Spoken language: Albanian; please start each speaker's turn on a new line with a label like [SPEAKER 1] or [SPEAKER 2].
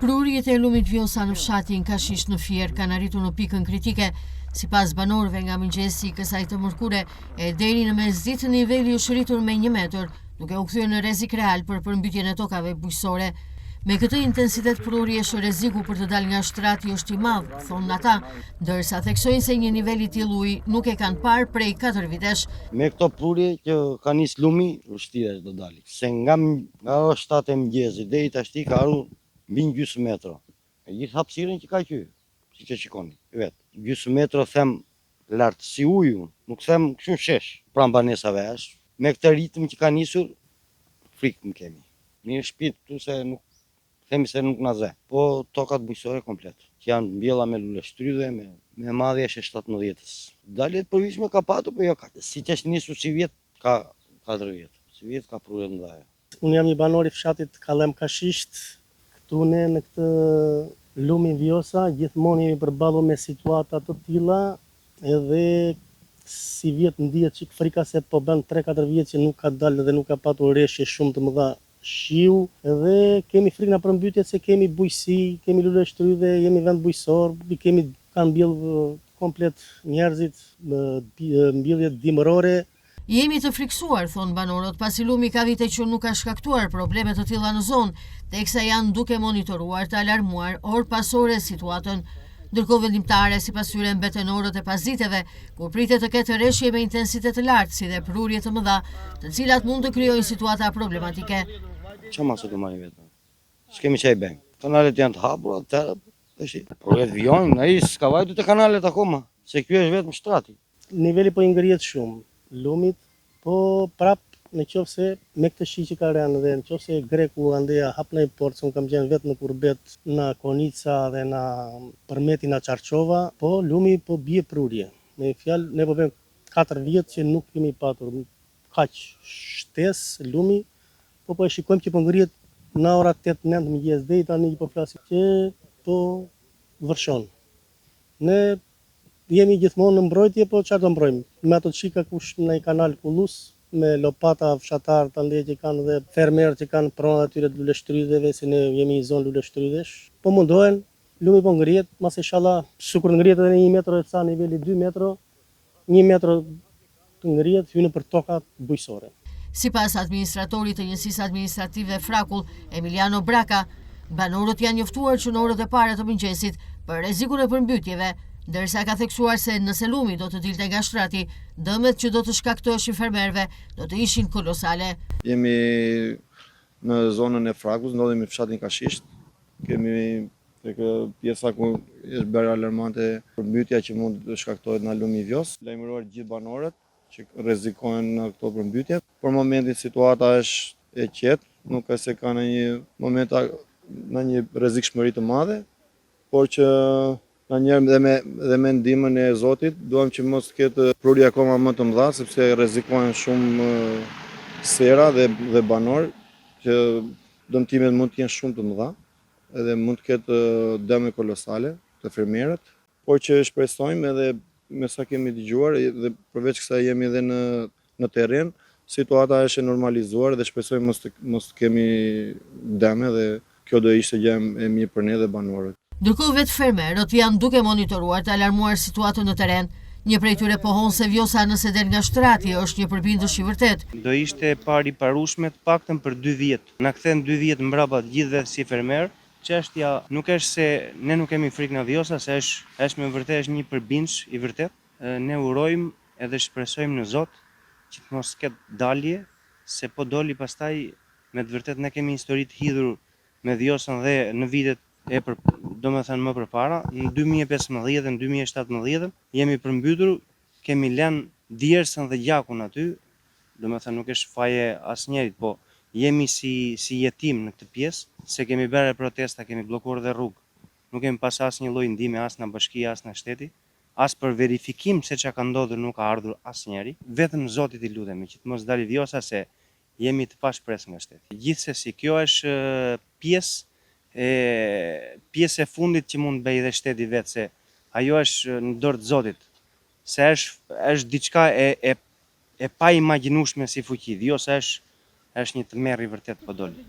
[SPEAKER 1] Prurjet e lumit Vjosa në fshatin Kashish në Fier kanë arritur në pikën kritike. Sipas banorëve, nga mëngjesi i kësaj të mërkure e deri në mesditë niveli u shëritur me 1 metër, duke u kthyer në rrezik real për përmbytjen e tokave bujqësore. Me këtë intensitet prurjesh, rreziku për të dalë nga shtrati është i madh, thonë ata, ndërsa theksojnë se një nivel i tillë uji nuk e kanë parë prej 4 vitesh.
[SPEAKER 2] Me këto prurje që ka nis lumi, vështirë do dali. Se nga 7 e mëngjesit deri tash ka ardhur mbi gjysmë metro. E gjithë hapësirën që ka qy, siç e shikoni vet. Gjysmë metro them lart si uju, nuk them kështu shesh. Pranë banesave është. Me këtë ritëm që ka nisur, frikë më kemi. Mirë shtëpit këtu se nuk themi se nuk na zë. Po tokat bujqësore komplet, që janë mbjella me lule shtrydhe, me madhje e 17-s. Daljet përvishme ka patur, po jo ka. Siç është nisur si vjet, ka 4 vjet. Si vjet ka prurje të mëdha.
[SPEAKER 3] Unë jam i banor i fshatit Kallem Kashisht. Këtu ne në këtë lumin Vjosa gjithmonë jemi përballur me situata të tilla, edhe si vjet ndihet çik frika se po bën 3-4 vjet që nuk ka dalë dhe nuk ka patur rreshje shumë të mëdha shiu, edhe kemi frikë nga përmbytjet se kemi bujqësi, kemi lule shtrydhe, jemi vend bujqësor, kanë mbjell komplet njerëzit mbjelljet dimërore.
[SPEAKER 1] Jemi të friksuar, thonë banorët, pasi lumi ka vite që nuk ka shkaktuar probleme të tilla në zonë, teksa janë duke monitoruar të alarmuar orë pas ore situatën. Ndërkohë vendimtare sipas tyre mbeten orët e pasditeve, kur pritet të ketë rreshje me intensitet të lartë, si dhe prurje të mëdha, të cilat mund të krijojnë situata problematike.
[SPEAKER 2] Çfarë masë do marrim vetë? S'kemi çaj bën. Kanalet janë të hapura, prurjet vijojnë, ai s'ka vajtur te kanalet akoma, se ky është vetëm shtrati.
[SPEAKER 3] Niveli po i ngrihet shumë lumit, po prap nëse me këtë shi që ka rënë dhe nëse greku andeja hap në port, se unë kam qenë vetë në Kurbet, në Konica dhe në Përmeti në Qarqova, po lumi po bie prurje. Me fjalë, ne po bëjmë 4 vjet që nuk kemi patur kaq shtesë lumi, po e shikojmë që po ngrihet në ora 8-9 mëngjes deri tani po flasim që po vërshon. Ne jemi gjithmonë në mbrojtje, po çfarë do mbrojmë? Me ato çika kush në kanal Kullus, me lopata fshatar të ndje që kanë dhe fermerë që kanë pronë atyre të lule shtrydheve, se ne jemi në zonë lule shtrydhesh. Po mundohen, lumi po ngrihet, mas inshallah, sikur ngrihet edhe 1 metro e ca niveli 2 metro, 1 metro të ngrihet hynë për tokat bujqësore.
[SPEAKER 1] Sipas administratorit të njësisë administrative Frakull, Emiliano Braka, banorët janë njoftuar që në orët e para të mëngjesit për rrezikun e përmbytjeve, ndërsa ka theksuar se nëse lumi do të dilte nga shtrati, dëmet që do të shkaktoshin fermerëve do të ishin kolosale.
[SPEAKER 4] Jemi në zonën e Frakulls, ndodhemi në fshatin Kashish. Kemi tek pjesa ku është bërë alarmante përmbytja që mund të shkaktohet nga lumi i Vjos. Lajmëruar gjithë banorët që rrezikojnë në këto përmbytje. Për momentin situata është e qetë, nuk ka se ka në një rrezikshmëri të madhe, por që në njerë dhe me ndihmën e Zotit, duam që mos të ketë prurje akoma më të mëdha, sepse rrezikojnë shumë sera dhe banor, që dëmtimet mund të jenë shumë të mëdha, edhe mund të ketë dëme kolosale të fermerët, por që shpresojmë edhe me sa kemi dëgjuar, dhe përveç kësaj jemi edhe në terren, situata është e normalizuar dhe shpresojmë mos të kemi dëme dhe kjo do ishte gjë e mirë për ne dhe banorët.
[SPEAKER 1] Ndërkohë vetë fermerët janë duke monitoruar të alarmuar situatën në terren. Një prej tyre pohon se Vjosa nëse del nga shtrati është një përbindësh i vërtet.
[SPEAKER 5] Do ishte pariparueshme të paktën për 2 vjet. Na kthen 2 vjet mbrapa të gjithëve si fermer. Çështja nuk është se ne nuk kemi frikë nga Vjosa, se është me vërtet një përbindësh i vërtet. Ne urojmë edhe shpresojmë në Zot që të mos ketë dalje, se po doli pastaj me të vërtet ne kemi histori të hidhur me Vjosën dhe në vitet më përpara, në 2015 dhe në 2017 jemi përmbytur, kemi lënë djersën dhe gjakun aty, nuk është faje asnjërit, po jemi si jetim në këtë pjesë, se kemi bërë protesta, kemi bllokuar dhe rrugë. Nuk kemi pas asnjë lloj ndihme as nga bashkia, as nga shteti, as për verifikim se çka ka ndodhur nuk ka ardhur asnjëri. Vetëm Zotit i lutemi që të mos dalë Vjosa, se jemi të pashpresë nga shteti. Gjithsesi, kjo është pjesë e fundit që mund bëj dhe shteti vetë, se ajo është në dorë të Zotit, se është diçka e pa imagjinueshme si fuqi. Vjosa është një tmerr i vërtet po doli.